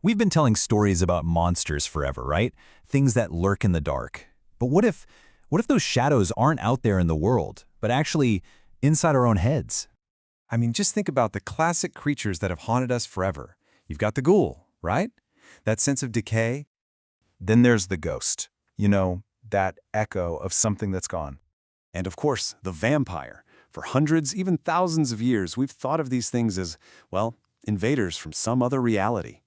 We've been telling stories about monsters forever, right? Things that lurk in the dark. But what if those shadows aren't out there in the world, but actually inside our own heads? I mean, just think about the classic creatures that have haunted us forever. You've got the ghoul, right? That sense of decay. Then there's the ghost. That echo of something that's gone. And of course, the vampire. For hundreds, even thousands of years, we've thought of these things as, well, invaders from some other reality.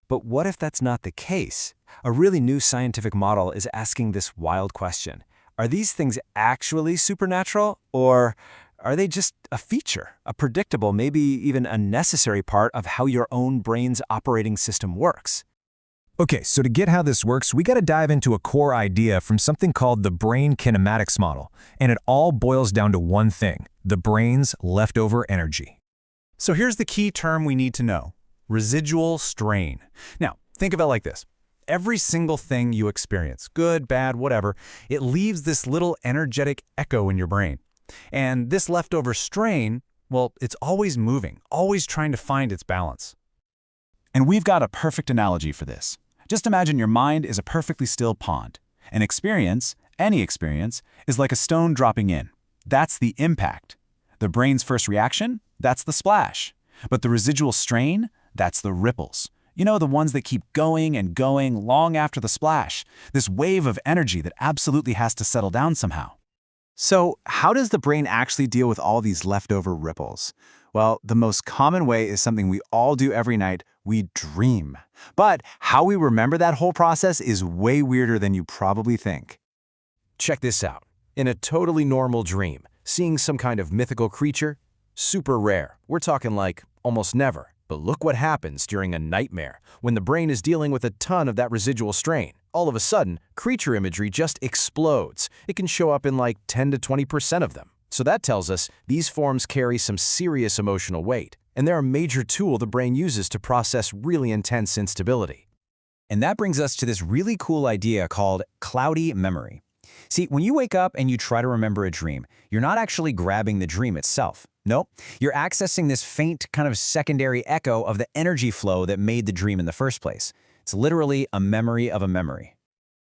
But what if that's not the case? A really new scientific model is asking this wild question. Are these things actually supernatural, or are they just a feature, a predictable, maybe even a necessary part of how your own brain's operating system works? Okay, so to get how this works, we got to dive into a core idea from something called the Brain Kinematics Model, and it all boils down to one thing: the brain's leftover energy. So here's the key term we need to know: residual strain. Now, think of it like this. Every single thing you experience, good, bad, whatever, it leaves this little energetic echo in your brain. And this leftover strain, well, it's always moving, always trying to find its balance. And we've got a perfect analogy for this. Just imagine your mind is a perfectly still pond. An experience, any experience, is like a stone dropping in. That's the impact. The brain's first reaction, that's the splash. But the residual strain, that's the ripples. The ones that keep going and going long after the splash. This wave of energy that absolutely has to settle down somehow. So, how does the brain actually deal with all these leftover ripples? Well, the most common way is something we all do every night: we dream. But how we remember that whole process is way weirder than you probably think. Check this out. In a totally normal dream, seeing some kind of mythical creature, super rare. We're talking like almost never. But look what happens during a nightmare, when the brain is dealing with a ton of that residual strain. All of a sudden, creature imagery just explodes. It can show up in like 10 to 20% of them. So that tells us these forms carry some serious emotional weight, and they're a major tool the brain uses to process really intense instability. And that brings us to this really cool idea called cloudy memory. See, when you wake up and you try to remember a dream, you're not actually grabbing the dream itself. Nope, you're accessing this faint kind of secondary echo of the energy flow that made the dream in the first place. It's literally a memory of a memory.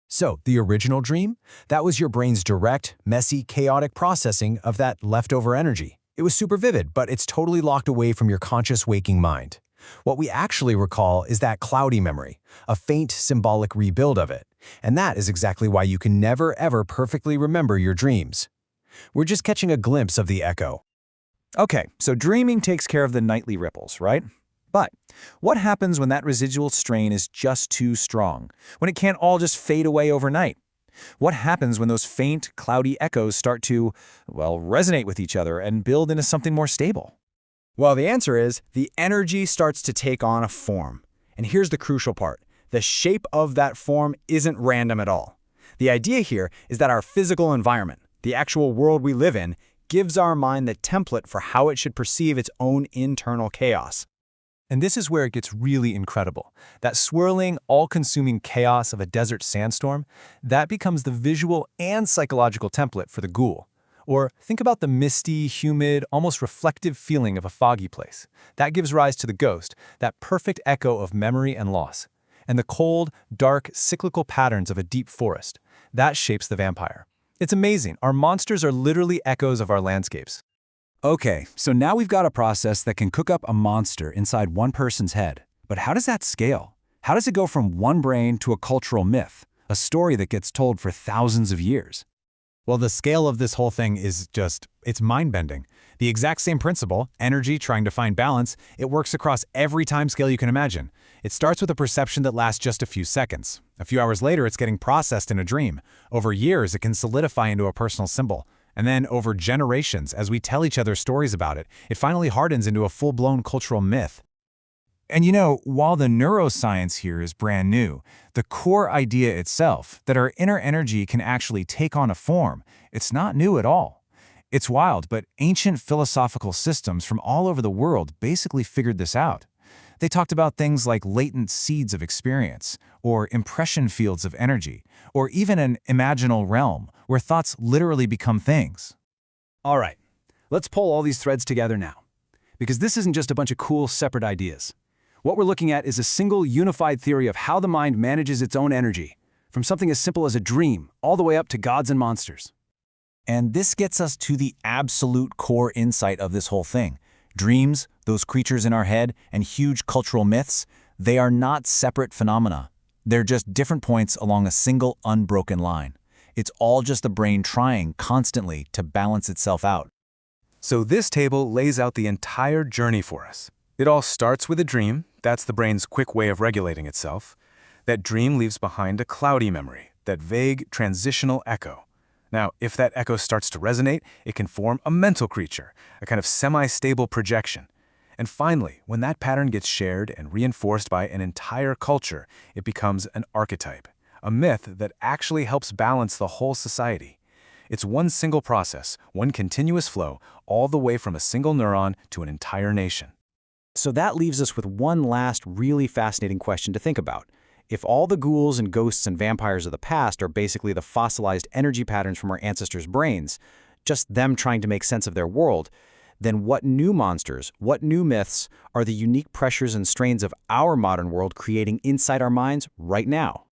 So, the original dream? That was your brain's direct, messy, chaotic processing of that leftover energy. It was super vivid, but it's totally locked away from your conscious waking mind. What we actually recall is that cloudy memory, a faint symbolic rebuild of it. And that is exactly why you can never ever perfectly remember your dreams. We're just catching a glimpse of the echo. Okay, so dreaming takes care of the nightly ripples, right? But what happens when that residual strain is just too strong? When it can't all just fade away overnight? What happens when those faint, cloudy echoes start to, well, resonate with each other and build into something more stable? Well, the answer is the energy starts to take on a form. And here's the crucial part. The shape of that form isn't random at all. The idea here is that our physical environment, the actual world we live in, gives our mind the template for how it should perceive its own internal chaos. And this is where it gets really incredible. That swirling, all-consuming chaos of a desert sandstorm, that becomes the visual and psychological template for the ghoul. Or think about the misty, humid, almost reflective feeling of a foggy place. That gives rise to the ghost, that perfect echo of memory and loss. And the cold, dark, cyclical patterns of a deep forest. That shapes the vampire. It's amazing. Our monsters are literally echoes of our landscapes. Okay, so now we've got a process that can cook up a monster inside one person's head. But how does that scale? How does it go from one brain to a cultural myth, a story that gets told for thousands of years? Well, the scale of this whole thing is it's mind-bending. The exact same principle, energy trying to find balance, it works across every time scale you can imagine. It starts with a perception that lasts just a few seconds. A few hours later, it's getting processed in a dream. Over years, it can solidify into a personal symbol. And then over generations, as we tell each other stories about it, it finally hardens into a full-blown cultural myth. And while the neuroscience here is brand new, the core idea itself, that our inner energy can actually take on a form, it's not new at all. It's wild, but ancient philosophical systems from all over the world basically figured this out. They talked about things like latent seeds of experience, or impression fields of energy, or even an imaginal realm where thoughts literally become things. All right, let's pull all these threads together now. Because this isn't just a bunch of cool, separate ideas. What we're looking at is a single unified theory of how the mind manages its own energy, from something as simple as a dream all the way up to gods and monsters. And this gets us to the absolute core insight of this whole thing. Dreams, those creatures in our head, and huge cultural myths, they are not separate phenomena. They're just different points along a single unbroken line. It's all just the brain trying constantly to balance itself out. So this table lays out the entire journey for us. It all starts with a dream. That's the brain's quick way of regulating itself. That dream leaves behind a cloudy memory, that vague transitional echo. Now, if that echo starts to resonate, it can form a mental creature, a kind of semi-stable projection. And finally, when that pattern gets shared and reinforced by an entire culture, it becomes an archetype, a myth that actually helps balance the whole society. It's one single process, one continuous flow, all the way from a single neuron to an entire nation. So that leaves us with one last really fascinating question to think about. If all the ghouls and ghosts and vampires of the past are basically the fossilized energy patterns from our ancestors' brains, just them trying to make sense of their world, then what new monsters, what new myths are the unique pressures and strains of our modern world creating inside our minds right now?